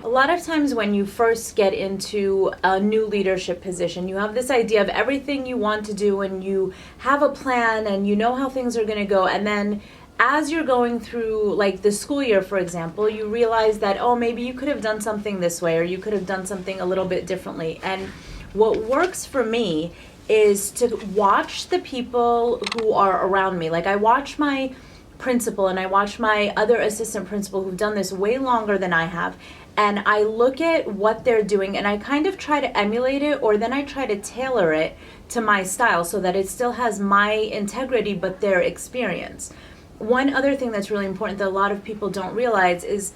A lot of times when you first get into a new leadership position, you have this idea of everything you want to do and you have a plan and you know how things are going to go. And then as you're going through like the school year, for example, you realize that, oh, maybe you could have done something this way or you could have done something a little bit differently. And what works for me is to watch the people who are around me. Like I watch my principal and I watch my other assistant principal who've done this way longer than I have, and I look at what they're doing and I kind of try to emulate it, or then I try to tailor it to my style so that it still has my integrity but their experience. One other thing that's really important that a lot of people don't realize is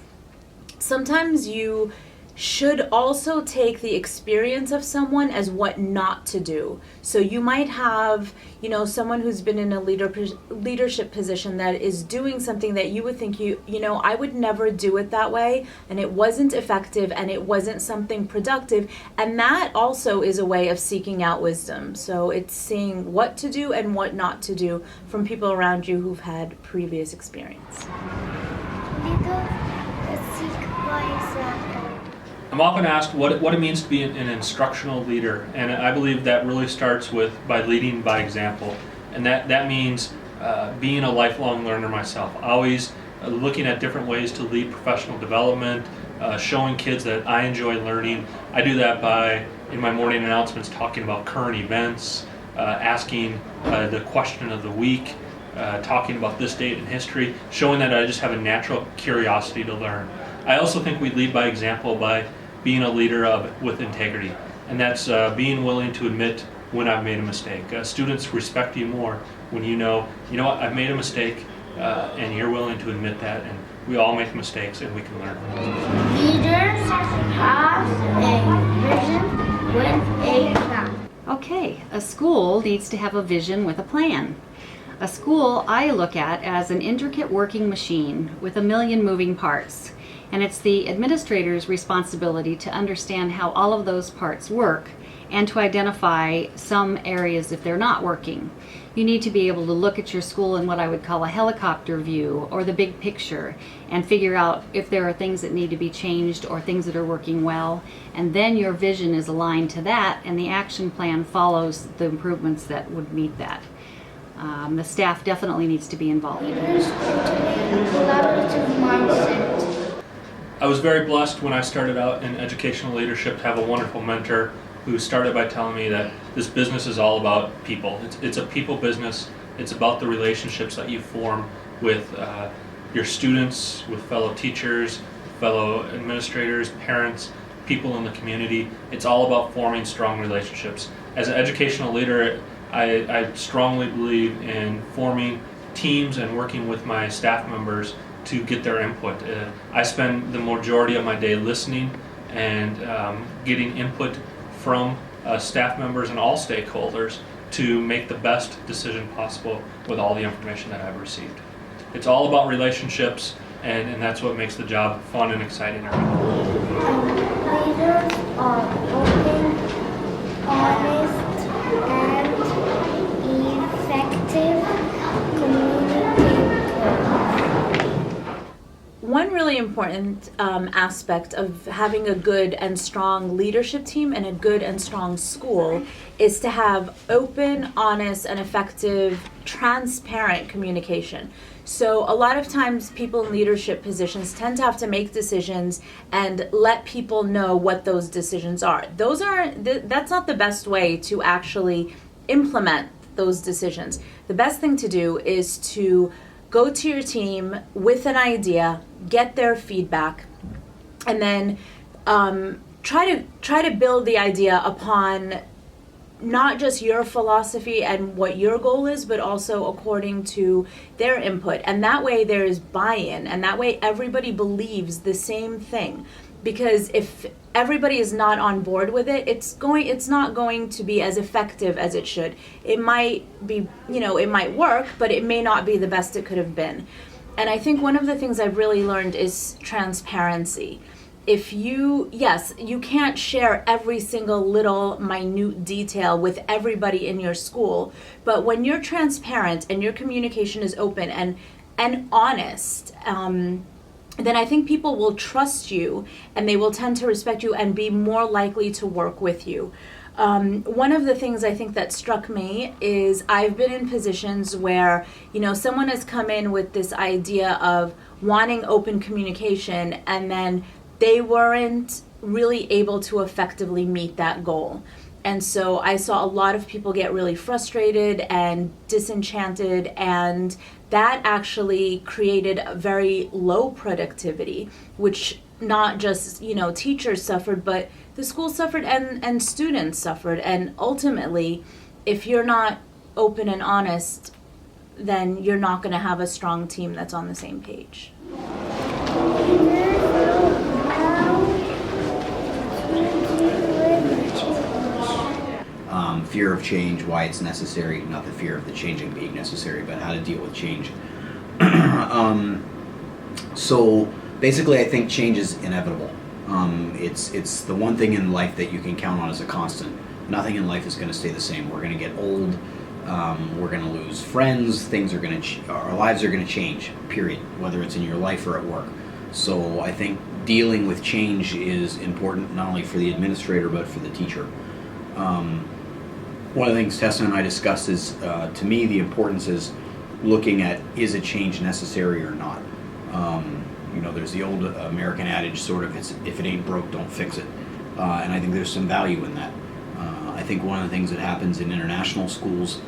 sometimes you should also take the experience of someone as what not to do. So you might have, someone who's been in a leadership position that is doing something that you would think, I would never do it that way, and it wasn't effective, and it wasn't something productive. And that also is a way of seeking out wisdom. So it's seeing what to do and what not to do from people around you who've had previous experience. I'm often asked what it means to be an instructional leader, and I believe that really starts by leading by example, and that means being a lifelong learner myself, always looking at different ways to lead professional development, showing kids that I enjoy learning. I do that by, in my morning announcements, talking about current events, asking the question of the week, talking about this date in history, showing that I just have a natural curiosity to learn. I also think we lead by example by being a leader with integrity, and that's being willing to admit when I've made a mistake. Students respect you more when you know what, I've made a mistake, and you're willing to admit that, and we all make mistakes and we can learn. Leaders have a vision with a plan. Okay, a school needs to have a vision with a plan. A school I look at as an intricate working machine with a million moving parts. And it's the administrator's responsibility to understand how all of those parts work and to identify some areas if they're not working. You need to be able to look at your school in what I would call a helicopter view, or the big picture, and figure out if there are things that need to be changed or things that are working well. And then your vision is aligned to that, and the action plan follows the improvements that would meet that. The staff definitely needs to be involved. Leaders cultivate a collaborative mindset. I was very blessed when I started out in educational leadership to have a wonderful mentor who started by telling me that this business is all about people. It's a people business. It's about the relationships that you form with your students, with fellow teachers, fellow administrators, parents, people in the community. It's all about forming strong relationships. As an educational leader, I strongly believe in forming teams and working with my staff members to get their input. I spend the majority of my day listening and getting input from staff members and all stakeholders to make the best decision possible with all the information that I've received. It's all about relationships, and that's what makes the job fun and exciting. Leaders are open, honest, and effective communicators. One really important aspect of having a good and strong leadership team and a good and strong school is to have open, honest, and effective, transparent communication. So a lot of times people in leadership positions tend to have to make decisions and let people know what those decisions are. That's not the best way to actually implement those decisions. The best thing to do is to go to your team with an idea, get their feedback, and then try to build the idea upon not just your philosophy and what your goal is, but also according to their input. And that way there is buy-in, and that way everybody believes the same thing. Because if everybody is not on board with it, it's not going to be as effective as it should. It might be, it might work, but it may not be the best it could have been. And I think one of the things I've really learned is transparency. You can't share every single little minute detail with everybody in your school, but when you're transparent and your communication is open and honest, then I think people will trust you and they will tend to respect you and be more likely to work with you. One of the things I think that struck me is I've been in positions where, someone has come in with this idea of wanting open communication, and then they weren't really able to effectively meet that goal. And so I saw a lot of people get really frustrated and disenchanted, and that actually created a very low productivity, which not just, teachers suffered, but the school suffered and students suffered. And ultimately, if you're not open and honest, then you're not going to have a strong team that's on the same page. Fear of change, why it's necessary, not the fear of the changing being necessary, but how to deal with change. So basically I think change is inevitable. It's the one thing in life that you can count on as a constant. Nothing in life is going to stay the same. We're going to get old, we're going to lose friends, our lives are going to change, period, whether it's in your life or at work. So I think dealing with change is important not only for the administrator but for the teacher. One of the things Tessa and I discussed is, to me, the importance is looking at, is a change necessary or not? There's the old American adage, sort of, if it ain't broke, don't fix it. And I think there's some value in that. I think one of the things that happens in international schools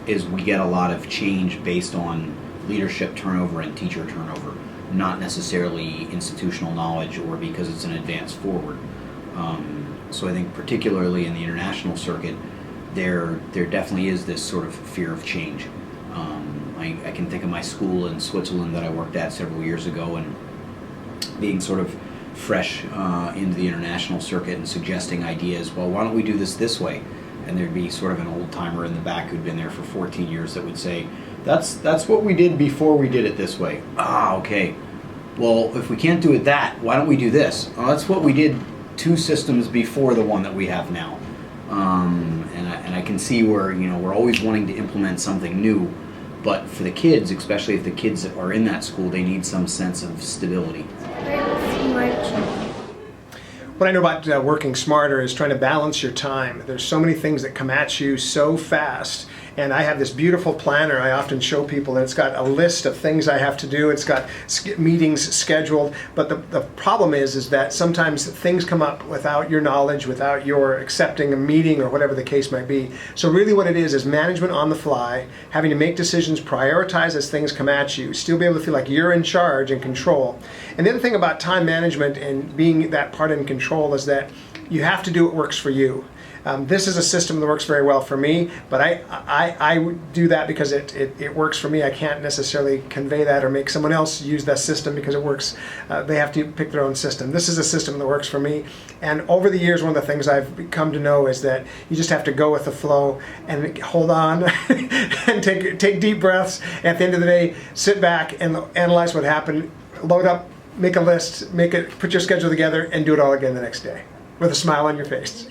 is we get a lot of change based on leadership turnover and teacher turnover, not necessarily institutional knowledge or because it's an advance forward. So I think particularly in the international circuit, there definitely is this sort of fear of change. I can think of my school in Switzerland that I worked at several years ago, and being sort of fresh into the international circuit and suggesting ideas, well, why don't we do this way? And there'd be sort of an old timer in the back who'd been there for 14 years that would say, that's what we did before we did it this way. Okay. Well, if we can't do it why don't we do this? Oh, that's what we did 2 systems before the one that we have now. And I can see where, we're always wanting to implement something new, but for the kids, especially if the kids are in that school, they need some sense of stability. What I know about working smarter is trying to balance your time. There's so many things that come at you so fast. And I have this beautiful planner I often show people, and it's got a list of things I have to do. It's got meetings scheduled. But the problem is that sometimes things come up without your knowledge, without your accepting a meeting or whatever the case might be. So really what it is management on the fly, having to make decisions, prioritize as things come at you, still be able to feel like you're in charge and control. And the other thing about time management and being that part in control is that you have to do what works for you. This is a system that works very well for me, but I do that because it works for me. I can't necessarily convey that or make someone else use that system because it works. They have to pick their own system. This is a system that works for me. And over the years, one of the things I've come to know is that you just have to go with the flow and hold on and take deep breaths. At the end of the day, sit back and analyze what happened, load up, make a list, put your schedule together, and do it all again the next day with a smile on your face.